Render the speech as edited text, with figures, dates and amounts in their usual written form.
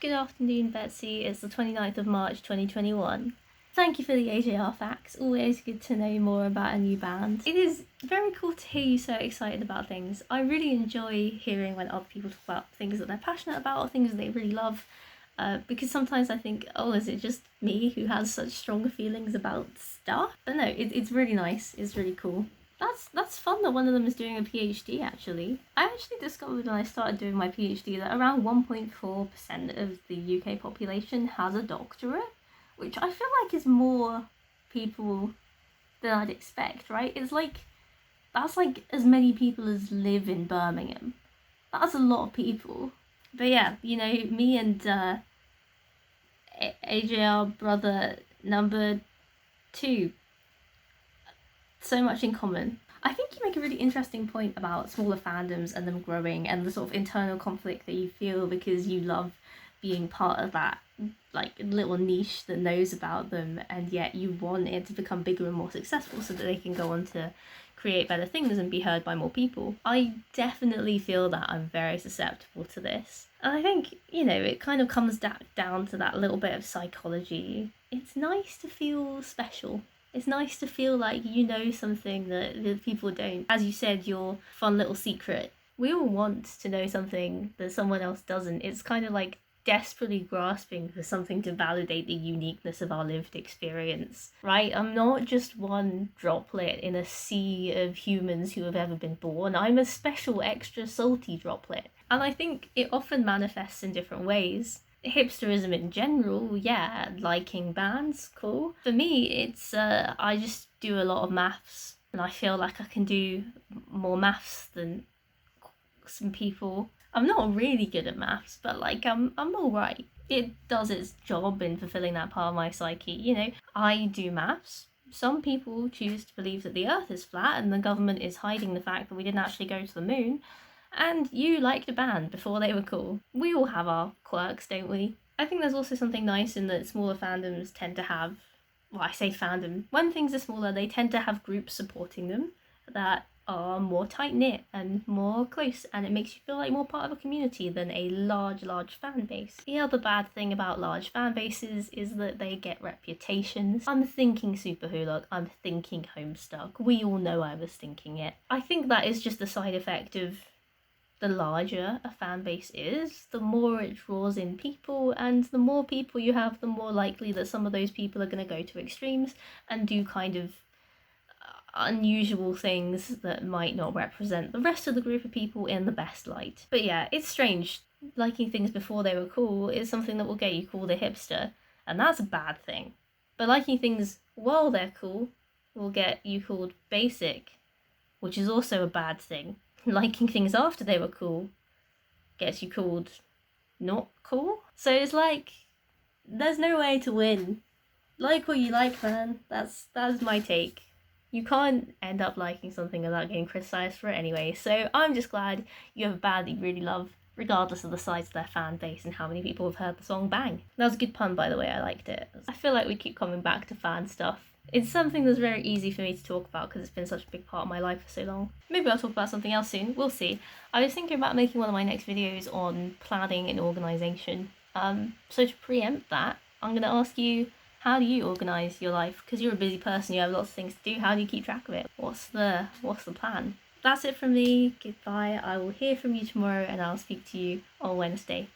Good afternoon, Betsy. It's the 29th of March 2021. Thank you for the AJR facts. Always good to know more about a new band. It is very cool to hear you so excited about things. I really enjoy hearing when other people talk about things that they're passionate about or things that they really love. Because sometimes I think, oh, is it just me who has such strong feelings about stuff? But no, it's really nice. It's really cool. That's fun that one of them is doing a PhD, actually. I actually discovered when I started doing my PhD that around 1.4% of the UK population has a doctorate, which I feel like is more people than I'd expect, right? That's like as many people as live in Birmingham. That's a lot of people. But yeah, me and AJR brother number 2, so much in common. I think you make a really interesting point about smaller fandoms and them growing and the sort of internal conflict that you feel because you love being part of that like little niche that knows about them, and yet you want it to become bigger and more successful so that they can go on to create better things and be heard by more people. I definitely feel that I'm very susceptible to this. And I think, it kind of comes down to that little bit of psychology. It's nice to feel special. It's nice to feel like you know something that people don't. As you said, your fun little secret. We all want to know something that someone else doesn't. It's kind of like desperately grasping for something to validate the uniqueness of our lived experience, right? I'm not just one droplet in a sea of humans who have ever been born. I'm a special, extra salty droplet. And I think it often manifests in different ways. Hipsterism in general, yeah, liking bands, cool. For me, it's I just do a lot of maths, and I feel like I can do more maths than some people. I'm not really good at maths, but I'm alright. It does its job in fulfilling that part of my psyche. I do maths. Some people choose to believe that the Earth is flat and the government is hiding the fact that we didn't actually go to the moon. And you liked a band before they were cool. We all have our quirks, don't we? I think there's also something nice in that smaller fandoms tend to have, well, I say fandom, when things are smaller, they tend to have groups supporting them that are more tight-knit and more close, and it makes you feel like more part of a community than a large fan base. The other bad thing about large fan bases is that they get reputations. I'm thinking Superhoolic, I'm thinking Homestuck. We all know I was thinking it. I think that is just the side effect of the larger a fan base is, the more it draws in people, and the more people you have, the more likely that some of those people are going to go to extremes and do kind of unusual things that might not represent the rest of the group of people in the best light. But yeah, it's strange. Liking things before they were cool is something that will get you called a hipster, and that's a bad thing. But liking things while they're cool will get you called basic, which is also a bad thing. Liking things after they were cool gets you called not cool. So it's like, there's no way to win. Like what you like, man. That's my take. You can't end up liking something without getting criticised for it anyway, so I'm just glad you have a band that you really love, regardless of the size of their fan base and how many people have heard the song Bang. That was a good pun, by the way, I liked it. I feel like we keep coming back to fan stuff. It's something that's very easy for me to talk about because it's been such a big part of my life for so long. Maybe I'll talk about something else soon, we'll see. I was thinking about making one of my next videos on planning and organisation. So to preempt that, I'm going to ask you, how do you organise your life? Because you're a busy person, you have lots of things to do, how do you keep track of it? What's the plan? That's it from me, goodbye, I will hear from you tomorrow and I'll speak to you on Wednesday.